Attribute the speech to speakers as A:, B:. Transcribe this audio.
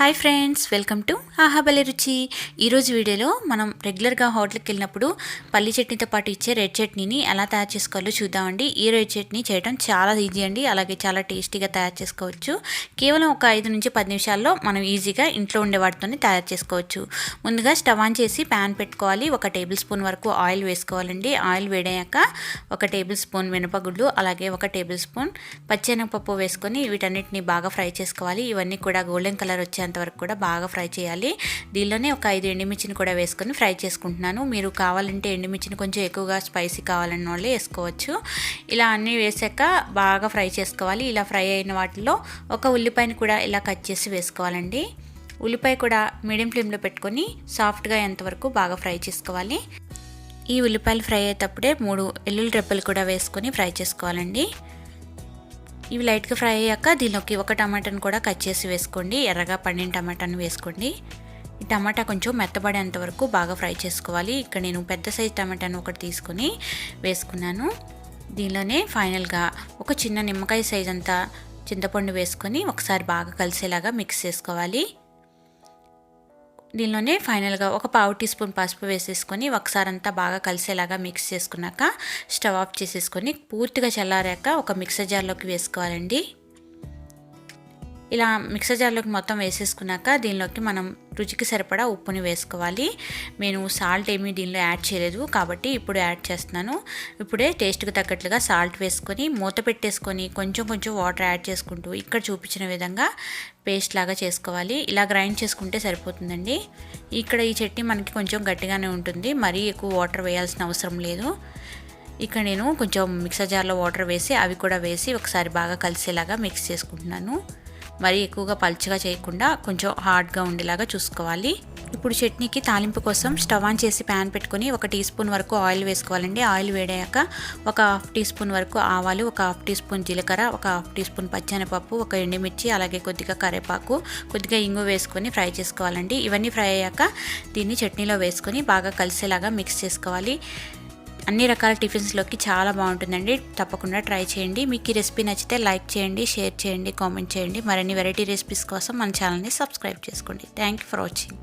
A: Hi friends, welcome to బహే రుచి. ఈరోజు వీడియోలో మనం రెగ్యులర్గా హోటల్కి వెళ్ళినప్పుడు పల్లి చట్నీతో పాటు ఇచ్చే రెడ్ చట్నీని ఎలా తయారు చేసుకోవాలో చూద్దామండి. ఈ రెడ్ చట్నీ చేయడం చాలా ఈజీ అండి, అలాగే చాలా టేస్టీగా తయారు చేసుకోవచ్చు. కేవలం ఒక 5 నుంచి 10 నిమిషాల్లో మనం ఈజీగా ఇంట్లో ఉండే వాటితోనే తయారు చేసుకోవచ్చు. ముందుగా స్టవ్ ఆన్ చేసి ప్యాన్ పెట్టుకోవాలి. 1 టేబుల్ స్పూన్ వరకు ఆయిల్ వేసుకోవాలండి. ఆయిల్ వేడాక 1 టేబుల్ స్పూన్ మినపగుళ్ళు, అలాగే 1 టేబుల్ స్పూన్ పచ్చెనగపప్పు వేసుకొని వీటన్నిటిని బాగా ఫ్రై చేసుకోవాలి. ఇవన్నీ కూడా గోల్డెన్ కలర్ వచ్చేంత వరకు కూడా బాగా ఫ్రై చేయాలి. దీనిలోనే ఒక 5 ఎండుమిర్చిని కూడా వేసుకొని ఫ్రై చేసుకుంటున్నాను. మీరు కావాలంటే ఎండుమిర్చిని కొంచెం ఎక్కువగా స్పైసీ కావాలన్న వాళ్ళు వేసుకోవచ్చు. ఇలా అన్నీ వేసాక బాగా ఫ్రై చేసుకోవాలి. ఇలా ఫ్రై అయిన వాటిలో ఒక ఉల్లిపాయని కూడా ఇలా కట్ చేసి వేసుకోవాలండి. ఉల్లిపాయ కూడా మీడియం ఫ్లేమ్లో పెట్టుకొని సాఫ్ట్గా ఎంతవరకు బాగా ఫ్రై చేసుకోవాలి. ఈ ఉల్లిపాయలు ఫ్రై అయ్యేటప్పుడే 3 వెల్లుల్లి రెబ్బలు కూడా వేసుకొని ఫ్రై చేసుకోవాలండి. ఇవి లైట్గా ఫ్రై అయ్యాక దీనిలోకి 1 టమాటాను కూడా కట్ చేసి వేసుకోండి. ఎర్రగా పండిన టమాటాను వేసుకోండి. ఈ టమాటా కొంచెం మెత్తబడేంత వరకు బాగా ఫ్రై చేసుకోవాలి. ఇక్కడ నేను పెద్ద సైజు టమాటాను ఒకటి తీసుకొని వేసుకున్నాను. దీనిలోనే ఫైనల్గా ఒక చిన్న నిమ్మకాయ సైజ్ అంతా చింతపండు వేసుకొని ఒకసారి బాగా కలిసేలాగా మిక్స్ చేసుకోవాలి. దీనిలోనే ఫైనల్గా ఒక 1/2 టీ స్పూన్ పసుపు వేసేసుకొని ఒకసారి అంతా బాగా కలిసేలాగా మిక్స్ చేసుకున్నాక స్టవ్ ఆఫ్ చేసేసుకొని పూర్తిగా చల్లారాక ఒక మిక్సర్ జార్లోకి వేసుకోవాలండి. ఇలా మిక్సర్ జార్లోకి మొత్తం వేసేసుకున్నాక దీనిలోకి మనం రుచికి సరిపడా ఉప్పుని వేసుకోవాలి. నేను సాల్ట్ ఏమీ దీనిలో యాడ్ చేయలేదు కాబట్టి ఇప్పుడు యాడ్ చేస్తున్నాను. ఇప్పుడే టేస్ట్కి తగ్గట్లుగా సాల్ట్ వేసుకొని మూత పెట్టేసుకొని కొంచెం వాటర్ యాడ్ చేసుకుంటూ ఇక్కడ చూపించిన విధంగా పేస్ట్ లాగా చేసుకోవాలి. ఇలా గ్రైండ్ చేసుకుంటే సరిపోతుందండి. ఇక్కడ ఈ చట్నీ మనకి కొంచెం గట్టిగానే ఉంటుంది, మరీ ఎక్కువ వాటర్ వేయాల్సిన అవసరం లేదు. ఇక్కడ నేను కొంచెం మిక్సర్ జార్లో వాటర్ వేసి అవి కూడా వేసి ఒకసారి బాగా కలిసేలాగా మిక్స్ చేసుకుంటున్నాను. మరీ ఎక్కువగా పల్చగా చేయకుండా కొంచెం హార్డ్గా ఉండేలాగా చూసుకోవాలి. ఇప్పుడు చట్నీకి తాలింపు కోసం స్టవ్ ఆన్ చేసి ప్యాన్ పెట్టుకొని 1 టీ స్పూన్ వరకు ఆయిల్ వేసుకోవాలండి. ఆయిల్ వేడాక 1/2 టీ స్పూన్ వరకు ఆవాలు, 1/2 టీ స్పూన్ జీలకర్ర, 1/2 టీ స్పూన్ పచ్చెనగపప్పు, 1 ఎండుమిర్చి, అలాగే కొద్దిగా కరివేపాకు, కొద్దిగా ఇంగు వేసుకొని ఫ్రై చేసుకోవాలండి. ఇవన్నీ ఫ్రై అయ్యాక దీన్ని చట్నీలో వేసుకొని బాగా కలిసేలాగా మిక్స్ చేసుకోవాలి. అన్ని రకాల టిఫిన్స్లోకి చాలా బాగుంటుందండి. తప్పకుండా ట్రై చేయండి. మీకు ఈ రెసిపీ నచ్చితే లైక్ చేయండి, షేర్ చేయండి, కామెంట్ చేయండి. మరిన్ని వెరైటీ రెసిపీస్ కోసం మన ఛానల్ని సబ్స్క్రైబ్ చేసుకోండి. Thank you for watching.